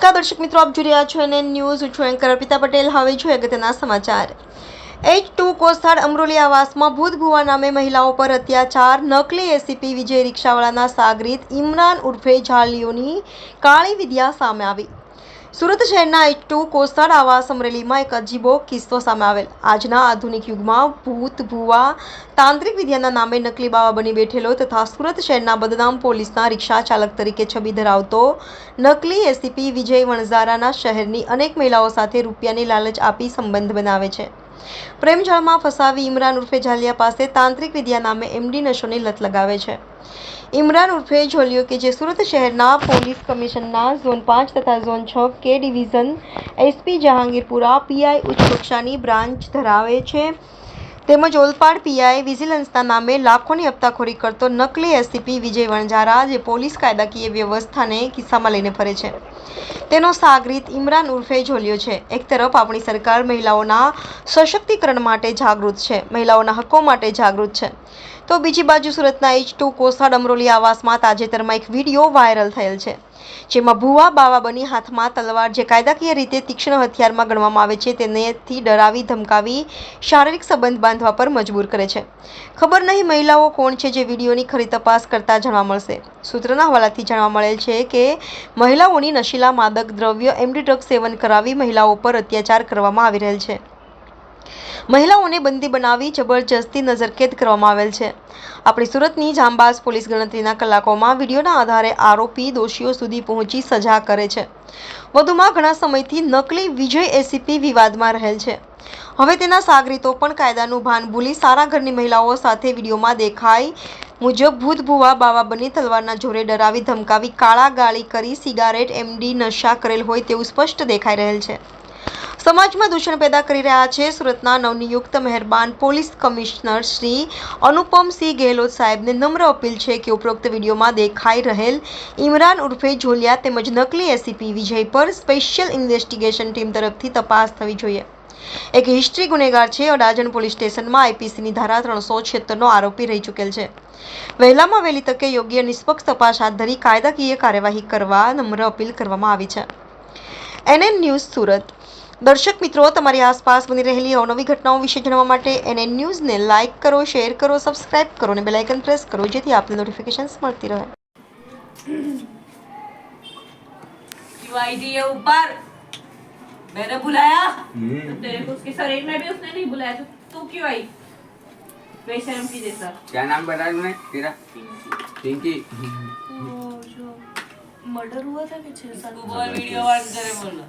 નમસ્કાર દર્શક મિત્રો, આપ જોઈ રહ્યા છો એનએન ન્યૂઝ. હું છું એન્કર અર્પિતા પટેલ. હવે જોઈએ અગત્યના સમાચાર. H2 કોસ્ટાડ અમરોલી આવાસમાં ભૂતભૂવા નામે મહિલાઓ પર અત્યાચાર. નકલી એસીપી વિજય રિક્ષાવાળાના સાગરીત ઇમરાન ઉર્ફે ઝાલિયોની કાળી વિદ્યા સામે આવી. સુરત શહેરના H2 કોસ્ટાડ આવાસ અમરેલીમાં એક અજીબો કિસ્સો સામે આવેલ. આજના આધુનિક યુગમાં ભૂત ભૂવા તાંત્રિક વિદ્યાના નામે નકલી બાવા બની બેઠેલો તથા સુરત શહેરના બદનામ પોલીસના રિક્ષા ચાલક તરીકે છબી ધરાવતો નકલી એસીપી વિજય વણઝારાના શહેરની અનેક મહિલાઓ સાથે રૂપિયાની લાલચ આપી સંબંધ બનાવે છે. પ્રેમજાળમાં ફસાવી ઇમરાન ઉર્ફે ઝાલિયા પાસે તાંત્રિક વિદ્યા નામે MD નશોની લત લગાવે છે. ઇમરાન ઉર્ફે ઝોલિયો કે જે સુરત શહેરના પોલીસ કમિશનના ઝોન 5 તથા ઝોન 6 કે ડિવિઝન SP જહાંગીરપુરા PI ઉચ્ચ કક્ષાની બ્રાન્ચ ધરાવે છે તેમજ ઓલપાડ PI વિજિલન્સના નામે લાખોની હપ્તાખોરી કરતો નકલી એસીપી વિજય વણઝારા જે પોલીસ કાયદાકીય વ્યવસ્થાને કિસ્સામાં લઈને ફરે છે તેનો સાગરીત ઇમરાન ઉર્ફે ઝોલિયો છે. એક તરફ આપણી સરકાર મહિલાઓના સશક્તિકરણ માટે જાગૃત છે, મહિલાઓના હક્કો માટે જાગૃત છે, તો બીજી બાજુ સુરતના H2 કોસ્ટાડ અમરોલી આવાસમાં તાજેતરમાં એક વિડીયો વાયરલ થયેલ છે જેમાં ભૂવા બાવા બની હાથમાં તલવાર જે કાયદાકીય રીતે તીક્ષ્ણ હથિયારમાં ગણવામાં આવે છે તેનેથી ડરાવી ધમકાવી શારીરિક સંબંધ બાંધવા પર મજબૂર કરે છે. ખબર નહીં મહિલાઓ કોણ છે જે વિડીયોની ખરી તપાસ કરતા જાણવા મળશે. સૂત્રના હવાલાથી જાણવા મળેલ છે કે મહિલાઓની નશીલા માદક દ્રવ્ય MD ડ્રગ સેવન કરાવી મહિલાઓ પર અત્યાચાર કરવામાં આવી રહેલ છે. મહિલાઓને બંદી બનાવી જબરજસ્તી નજરકેદ કરવામાં આવેલ છે. આપણી સુરતની જાંબાઝ પોલીસ ગણતરીના કલાકોમાં વિડીયોના આધારે આરોપી દોષીઓ સુધી પહોંચી સજા કરે છે. વધુમાં ઘણા સમયથી નકલી વિજય એસીપી વિવાદમાં રહેલ છે. હવે તેના સાગરીતો પણ કાયદાનું ભાન ભૂલી સારા ઘરની મહિલાઓ સાથે વિડીયોમાં દેખાય મુજબ ભૂત ભૂવા બાવા બની તલવારના જોરે ડરાવી ધમકાવી કાળા ગાળી કરી સિગારેટ MD નશા કરેલ હોય તેવું સ્પષ્ટ દેખાઈ રહેલ છે. સમાજમાં દૂષણ પેદા કરી રહ્યા છે. સુરતના નવનિયુક્ત મહેરબાન પોલીસ કમિશનર શ્રી અનુપમસિંહ ગેહલોત સાહેબને નમ્ર અપીલ છે કે ઉપરોક્ત વિડીયોમાં દેખાઈ રહેલ ઇમરાન ઉર્ફે ઝોલિયા તેમજ નકલી એસીપી વિજય પર સ્પેશિયલ ઇન્વેસ્ટિગેશન ટીમ તરફથી તપાસ થવી જોઈએ. એક હિસ્ટ્રી ગુનેગાર છે. અડાજણ પોલીસ સ્ટેશનમાં IPCની ધારા 376નો આરોપી રહી ચૂકેલ છે. વહેલામાં વહેલી તકે યોગ્ય નિષ્પક્ષ તપાસ હાથ ધરી કાયદાકીય કાર્યવાહી કરવા નમ્ર અપીલ કરવામાં આવી છે. NN news Surat. દર્શક મિત્રો, તમારી આસપાસ બની રહેલી અવનવી ઘટનાઓ વિશે જાણવા માટે NN ન્યૂઝને લાઇક કરો, શેર કરો, સબસ્ક્રાઇબ કરો અને બેલ આઇકન પ્રેસ કરો જેથી આપને નોટિફિકેશન્સ મળતી રહે. ऊपर मैंने बुलाया तो तेरे को उसके शरीर में भी उसने नहीं बुलाया तो तू क्यों आई बेशरम की जैसा. क्या नाम बताया तूने तेरा? पिंकी. वो जो मर्डर हुआ था कि 6 साल तू बोल वीडियो ऑन करे बोलो.